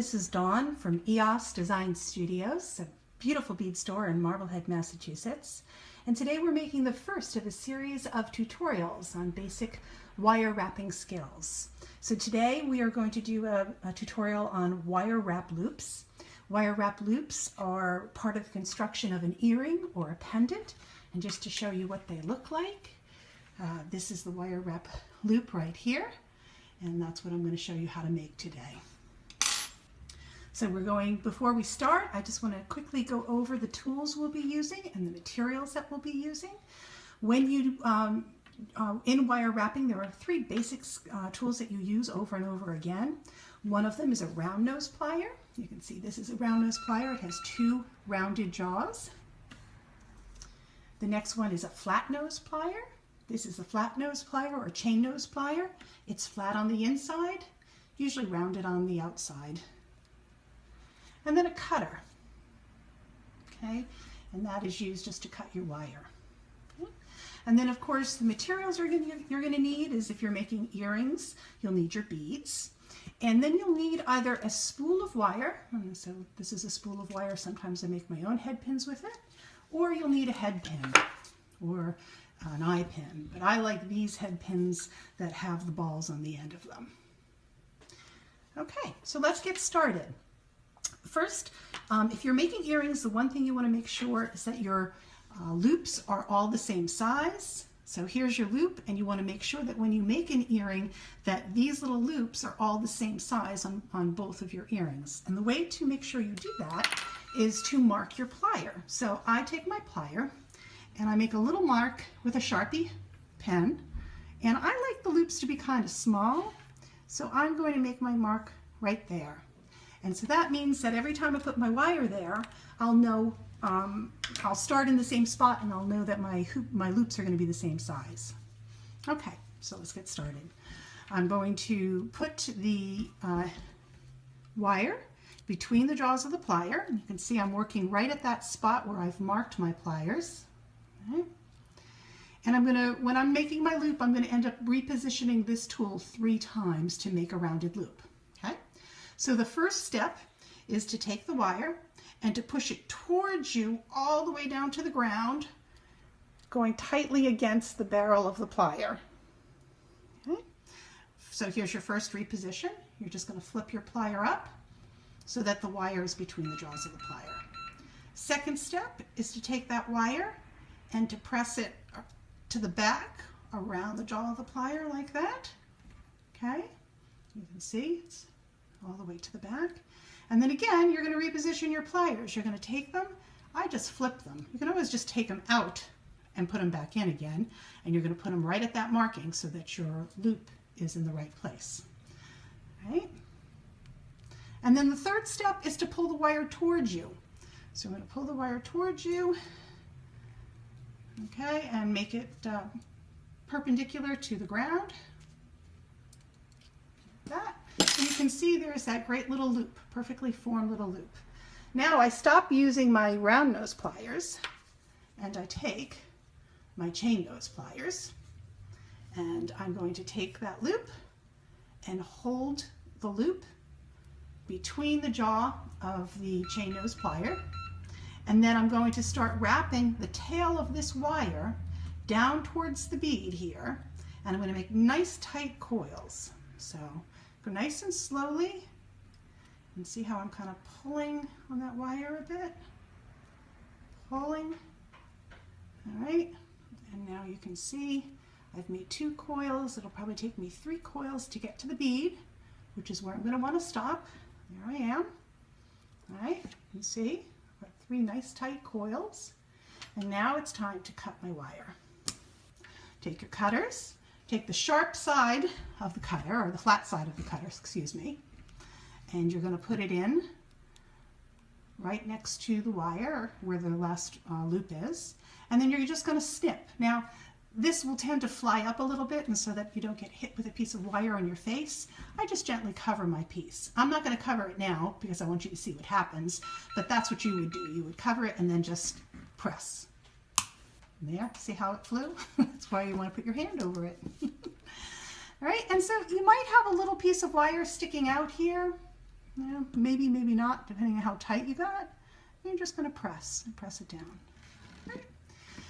this is Dawn from EOS Design Studios, a beautiful bead store in Marblehead, Massachusetts. And today we're making the first of a series of tutorials on basic wire wrapping skills. So today we are going to do a tutorial on wire wrap loops. Wire wrap loops are part of the construction of an earring or a pendant. And just to show you what they look like, this is the wire wrap loop right here. And that's what I'm going to show you how to make today. So before we start, I just want to quickly go over the tools we'll be using and the materials that we'll be using. When you, in wire wrapping, there are three basic tools that you use over and over again. One of them is a round nose plier. You can see this is a round nose plier. It has two rounded jaws. The next one is a flat nose plier. This is a flat nose plier or chain nose plier. It's flat on the inside, usually rounded on the outside. And then a cutter, okay? And that is used just to cut your wire. Okay? And then of course the materials you're gonna need is, if you're making earrings, you'll need your beads. And then you'll need either a spool of wire, and so this is a spool of wire, sometimes I make my own head pins with it, or you'll need a head pin or an eye pin, but I like these head pins that have the balls on the end of them. Okay, so let's get started. First, if you're making earrings, the one thing you want to make sure is that your loops are all the same size. So here's your loop, and you want to make sure that when you make an earring that these little loops are all the same size on both of your earrings. And the way to make sure you do that is to mark your plier. So I take my plier and I make a little mark with a Sharpie pen, and I like the loops to be kind of small, so I'm going to make my mark right there. And so that means that every time I put my wire there, I'll know, I'll start in the same spot and I'll know that my loops are going to be the same size. Okay, so let's get started. I'm going to put the wire between the jaws of the plier. You can see I'm working right at that spot where I've marked my pliers. Okay. And when I'm making my loop, I'm going to end up repositioning this tool 3 times to make a rounded loop. Okay? So the first step is to take the wire and to push it towards you all the way down to the ground, going tightly against the barrel of the plier. Okay? So here's your first reposition. You're just going to flip your plier up so that the wire is between the jaws of the plier. Second step is to take that wire and to press it to the back around the jaw of the plier like that. Okay, you can see it's all the way to the back. And then again, you're going to reposition your pliers. You're going to take them, I just flip them. You can always just take them out and put them back in again, and you're going to put them right at that marking so that your loop is in the right place. Right? And then the third step is to pull the wire towards you. So I'm going to pull the wire towards you, okay, and make it perpendicular to the ground. Like that. And you can see there's that great little loop, perfectly formed little loop. Now I stop using my round nose pliers and I take my chain nose pliers, and I'm going to take that loop and hold the loop between the jaw of the chain nose plier. And then I'm going to start wrapping the tail of this wire down towards the bead here, and I'm going to make nice tight coils. So go nice and slowly, and see how I'm kind of pulling on that wire a bit. Pulling. All right, and now you can see I've made 2 coils. It'll probably take me 3 coils to get to the bead, which is where I'm going to want to stop. There I am. All right, you see? 3 nice tight coils, and now it's time to cut my wire. Take your cutters, take the sharp side of the cutter, or the flat side of the cutter, excuse me, and you're going to put it in right next to the wire where the last loop is, and then you're just going to snip. Now this will tend to fly up a little bit, and so that you don't get hit with a piece of wire on your face, I just gently cover my piece. I'm not going to cover it now because I want you to see what happens, but that's what you would do. You would cover it and then just press. There, see how it flew? That's why you want to put your hand over it. All right, and so you might have a little piece of wire sticking out here. maybe, maybe not, depending on how tight you got. You're just going to press it down. Right.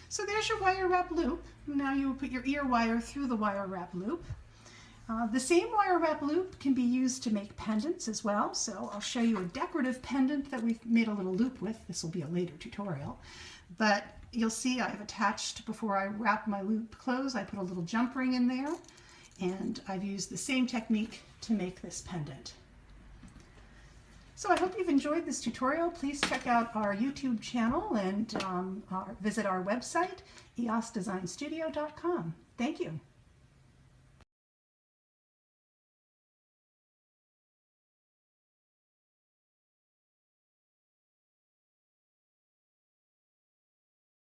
So there's your wire wrap loop. Now you will put your ear wire through the wire wrap loop. The same wire wrap loop can be used to make pendants as well. So I'll show you a decorative pendant that we've made a little loop with. This will be a later tutorial. But you'll see I've attached, before I wrap my loop close, I put a little jump ring in there. And I've used the same technique to make this pendant. So I hope you've enjoyed this tutorial. Please check out our YouTube channel and visit our website, eosdesignstudio.com. Thank you.